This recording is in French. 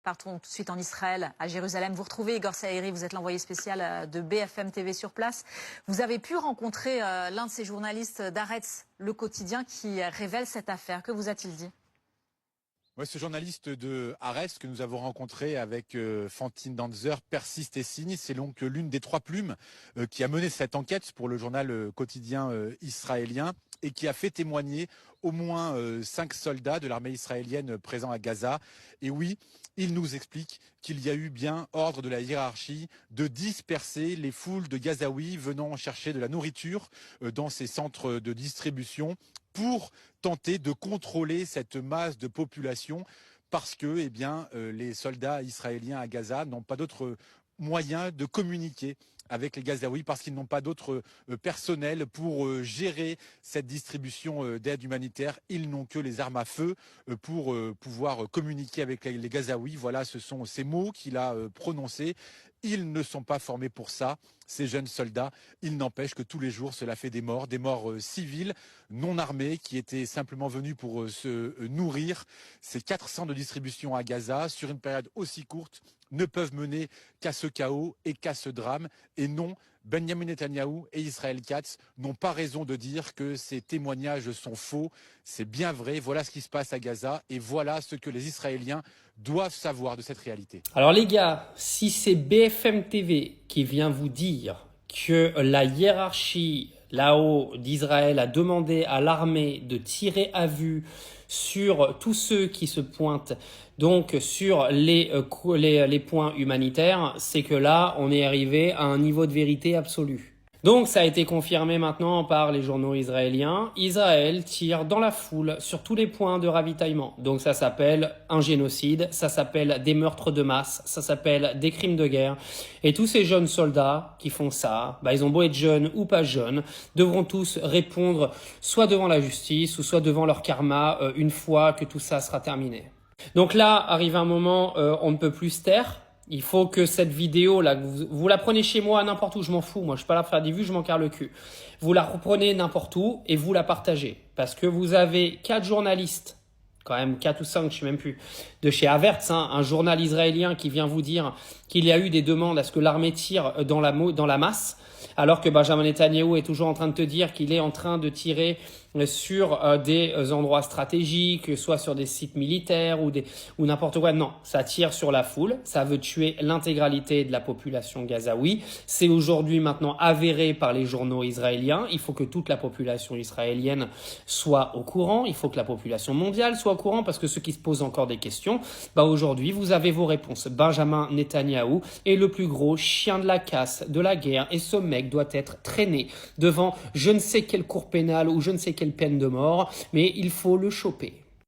Partons tout de suite en Israël, à Jérusalem. Vous retrouvez Igor Saïri, vous êtes l'envoyé spécial de BFM TV sur place. Vous avez pu rencontrer l'un de ces journalistes d'Haaretz, le quotidien, qui révèle cette affaire. Que vous a-t-il dit ? Ouais, ce journaliste de Haaretz que nous avons rencontré avec Fantine Danzer persiste et signe. C'est donc l'une des trois plumes qui a mené cette enquête pour le journal quotidien israélien et qui a fait témoigner au moins 5 soldats de l'armée israélienne présents à Gaza. Et oui, il nous explique qu'il y a eu bien ordre de la hiérarchie de disperser les foules de Gazaouis venant chercher de la nourriture dans ces centres de distribution pour tenter de contrôler cette masse de population parce que les soldats israéliens à Gaza n'ont pas d'autre moyen de communiquer avec les Gazaouis parce qu'ils n'ont pas d'autre personnel pour gérer cette distribution d'aide humanitaire. Ils n'ont que les armes à feu pour pouvoir communiquer avec les Gazaouis. Voilà, ce sont ces mots qu'il a prononcés. Ils ne sont pas formés pour ça, ces jeunes soldats. Il n'empêche que tous les jours, cela fait des morts civils, non armés, qui étaient simplement venus pour se nourrir. Ces 400 de distribution à Gaza, sur une période aussi courte, ne peuvent mener qu'à ce chaos et qu'à ce drame. Et non, Benjamin Netanyahou et Israël Katz n'ont pas raison de dire que ces témoignages sont faux. C'est bien vrai, voilà ce qui se passe à Gaza et voilà ce que les Israéliens doivent savoir de cette réalité. Alors les gars, si c'est BFM TV qui vient vous dire que la hiérarchie là-haut d'Israël a demandé à l'armée de tirer à vue sur tous ceux qui se pointent donc sur les points humanitaires, c'est que là, on est arrivé à un niveau de vérité absolu. Donc ça a été confirmé maintenant par les journaux israéliens. Israël tire dans la foule sur tous les points de ravitaillement. Donc ça s'appelle un génocide, ça s'appelle des meurtres de masse, ça s'appelle des crimes de guerre. Et tous ces jeunes soldats qui font ça, ils ont beau être jeunes ou pas jeunes, devront tous répondre soit devant la justice ou soit devant leur karma une fois que tout ça sera terminé. Donc là, arrive un moment, on ne peut plus se taire. Il faut que cette vidéo, là, vous la prenez chez moi, n'importe où, je m'en fous. Moi, je suis pas là pour faire des vues, je m'en carre le cul. Vous la reprenez n'importe où et vous la partagez. Parce que vous avez 4 journalistes, quand même 4 ou 5, je sais même plus, de chez Havertz, un journal israélien qui vient vous dire qu'il y a eu des demandes à ce que l'armée tire dans la masse, alors que Benjamin Netanyahou est toujours en train de te dire qu'il est en train de tirer sur des endroits stratégiques, soit sur des sites militaires ou n'importe quoi. Non, ça tire sur la foule, ça veut tuer l'intégralité de la population gazaoui. C'est aujourd'hui maintenant avéré par les journaux israéliens. Il faut que toute la population israélienne soit au courant, il faut que la population mondiale soit au courant parce que ceux qui se posent encore des questions, aujourd'hui vous avez vos réponses. Benjamin Netanyahou est le plus gros chien de la casse de la guerre et ce mec doit être traîné devant je ne sais quelle cour pénale ou je ne sais quelle peine de mort, mais il faut le choper.